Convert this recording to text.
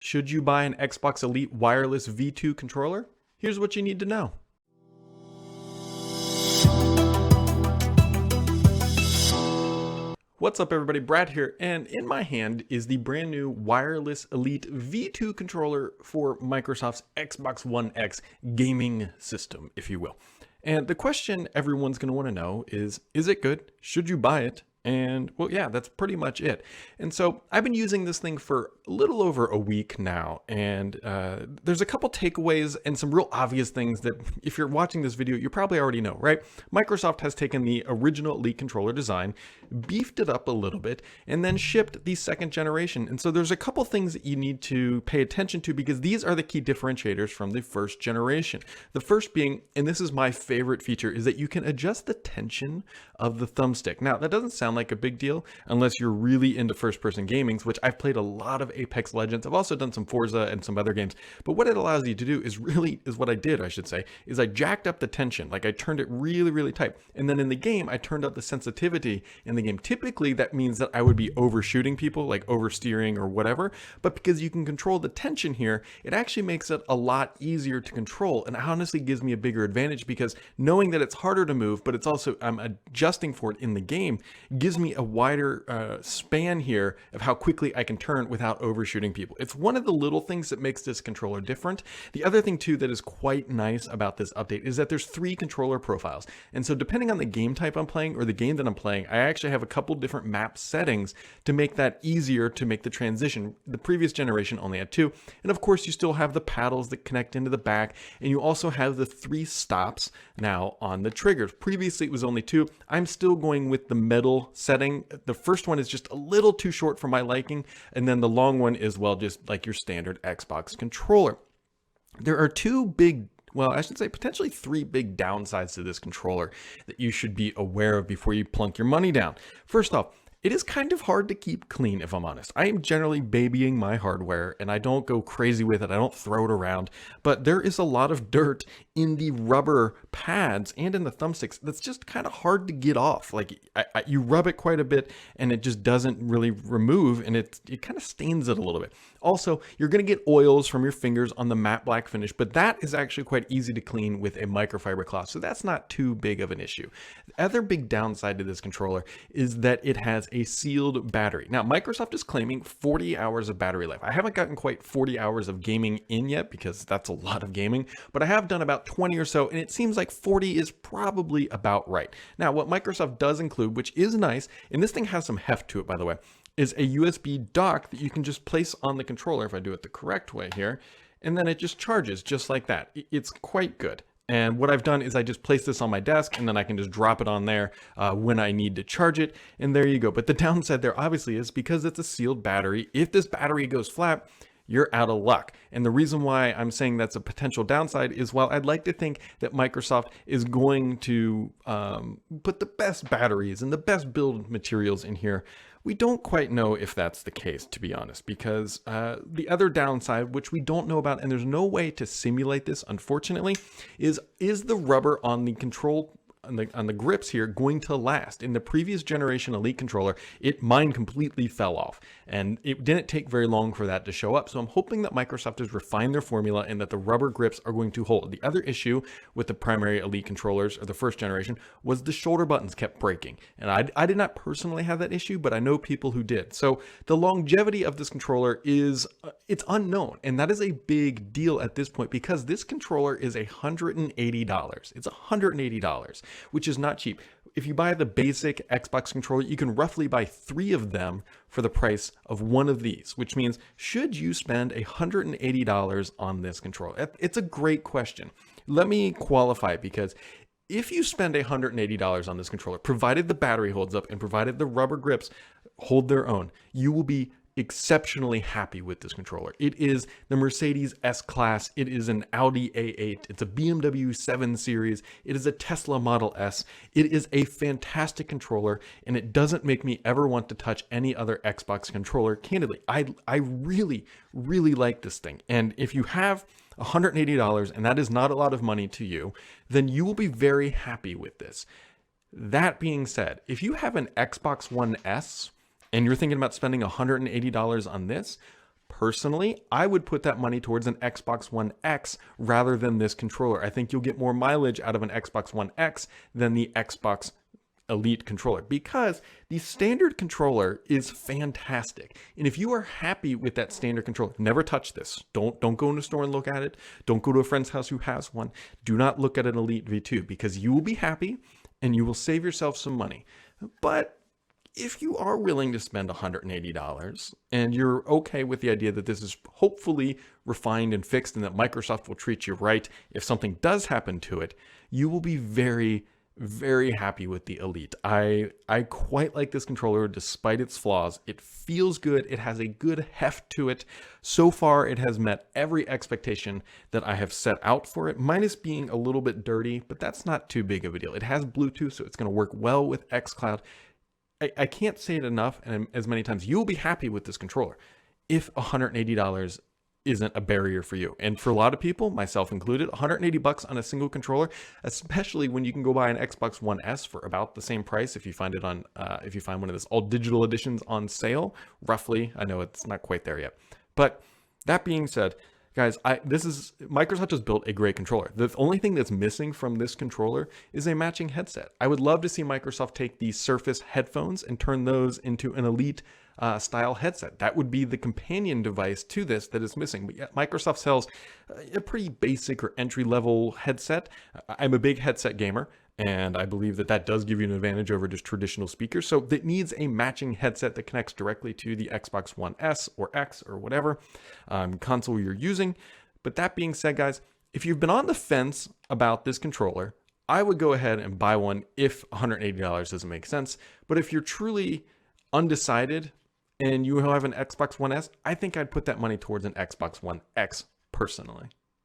Should you buy an Xbox Elite Wireless V2 controller? Here's what you need to know. What's up everybody, Brad here, and in my hand is the brand new Wireless Elite V2 controller for Microsoft's Xbox One X gaming system, if you will. And the question everyone's going to want to know is it good? Should you buy it? And well, yeah, that's pretty much it. And so I've been using this thing for a little over a week now, and there's a couple takeaways and some real obvious things that if you're watching this video, you probably already know, right? Microsoft has taken the original Elite controller design, beefed it up a little bit, and then shipped the second generation. And so there's a couple things that you need to pay attention to because these are the key differentiators from the first generation. The first being, and this is my favorite feature, is that you can adjust the tension of the thumbstick. Now, that doesn't sound like a big deal unless you're really into first-person gaming, which I've played a lot of Apex Legends. I've also done some Forza and some other games. But what it allows you to do is what I did, I should say, is I jacked up the tension. Like I turned it really, really tight. And then in the game, I turned up the sensitivity in the game. Typically, that means that I would be overshooting people, like oversteering or whatever. But because you can control the tension here, it actually makes it a lot easier to control. And honestly gives me a bigger advantage because knowing that it's harder to move, but it's also, I'm adjusting for it in the game, gives me a wider span here of how quickly I can turn without overshooting people. It's one of the little things that makes this controller different. The other thing too that is quite nice about this update is that there's 3 controller profiles. And so depending on the game type I'm playing or the game that I'm playing, I actually have a couple different map settings to make that easier to make the transition. The previous generation only had 2. And of course you still have the paddles that connect into the back, and you also have the 3 stops now on the triggers. Previously it was only 2. I'm still going with the metal setting. The first one is just a little too short for my liking, and then the long one is, well, just like your standard Xbox controller. There are 2 big, well, I should say potentially 3 big downsides to this controller that you should be aware of before you plunk your money down. First off, it is kind of hard to keep clean, if I'm honest. I am generally babying my hardware and I don't go crazy with it. I don't throw it around, but there is a lot of dirt in the rubber pads and in the thumbsticks that's just kind of hard to get off. Like you rub it quite a bit and it just doesn't really remove, and it kind of stains it a little bit. Also, you're going to get oils from your fingers on the matte black finish, but that is actually quite easy to clean with a microfiber cloth, so that's not too big of an issue. The other big downside to this controller is that it has a sealed battery. Now, Microsoft is claiming 40 hours of battery life. I haven't gotten quite 40 hours of gaming in yet because that's a lot of gaming, but I have done about 20 or so, and it seems like 40 is probably about right. Now, what Microsoft does include, which is nice, and this thing has some heft to it, by the way, is a USB dock that you can just place on the controller, if I do it the correct way here, and then it just charges just like that. It's quite good. And what I've done is I just place this on my desk and then I can just drop it on there when I need to charge it. And there you go. But the downside there obviously is because it's a sealed battery. If this battery goes flat, you're out of luck. And the reason why I'm saying that's a potential downside is, while I'd like to think that Microsoft is going to put the best batteries and the best build materials in here, we don't quite know if that's the case, to be honest, because the other downside, which we don't know about, and there's no way to simulate this, unfortunately, is the rubber on the control on the grips here going to last? In the previous generation Elite controller, mine completely fell off, and it didn't take very long for that to show up. So I'm hoping that Microsoft has refined their formula and that the rubber grips are going to hold. The other issue with the primary Elite controllers, or the first generation, was the shoulder buttons kept breaking. And I did not personally have that issue, but I know people who did. So the longevity of this controller is, it's unknown. And that is a big deal at this point because this controller is $180. It's $180. Which is not cheap. If you buy the basic Xbox controller, you can roughly buy 3 of them for the price of one of these, which means, should you spend $180 on this controller? It's a great question. Let me qualify it, because if you spend $180 on this controller, provided the battery holds up and provided the rubber grips hold their own, you will be exceptionally happy with this controller. It is the Mercedes S-Class, it is an Audi A8, it's a BMW 7 Series, it is a Tesla Model S. It is a fantastic controller, and it doesn't make me ever want to touch any other Xbox controller. Candidly, I really, really like this thing. And if you have $180, and that is not a lot of money to you, then you will be very happy with this. That being said, if you have an Xbox One S, and you're thinking about spending $180 on this, personally, I would put that money towards an Xbox One X rather than this controller. I think you'll get more mileage out of an Xbox One X than the Xbox Elite controller, because the standard controller is fantastic. And if you are happy with that standard controller, never touch this. Don't go in a store and look at it. Don't go to a friend's house who has one. Do not look at an Elite V2, because you will be happy and you will save yourself some money. But if you are willing to spend $180 and you're okay with the idea that this is hopefully refined and fixed and that Microsoft will treat you right if something does happen to it, you will be very happy with the Elite. I quite like this controller despite its flaws. It feels good. It has a good heft to it. So far, it has met every expectation that I have set out for it, minus being a little bit dirty, but that's not too big of a deal. It has Bluetooth, so it's going to work well with xCloud. I can't say it enough and as many times. You'll be happy with this controller if $180 isn't a barrier for you. And for a lot of people, myself included, $180 on a single controller, especially when you can go buy an Xbox One S for about the same price if you find it on if you find one of those all digital editions on sale, roughly. I know it's not quite there yet. But that being said, guys, Microsoft has built a great controller. The only thing that's missing from this controller is a matching headset. I would love to see Microsoft take these Surface headphones and turn those into an Elite style headset. That would be the companion device to this that is missing. But yet Microsoft sells a pretty basic or entry-level headset. I'm a big headset gamer, and I believe that that does give you an advantage over just traditional speakers. So it needs a matching headset that connects directly to the Xbox One S or X or whatever console you're using. But that being said, guys, if you've been on the fence about this controller, I would go ahead and buy one if $180 doesn't make sense. But if you're truly undecided and you have an Xbox One S, I think I'd put that money towards an Xbox One X personally.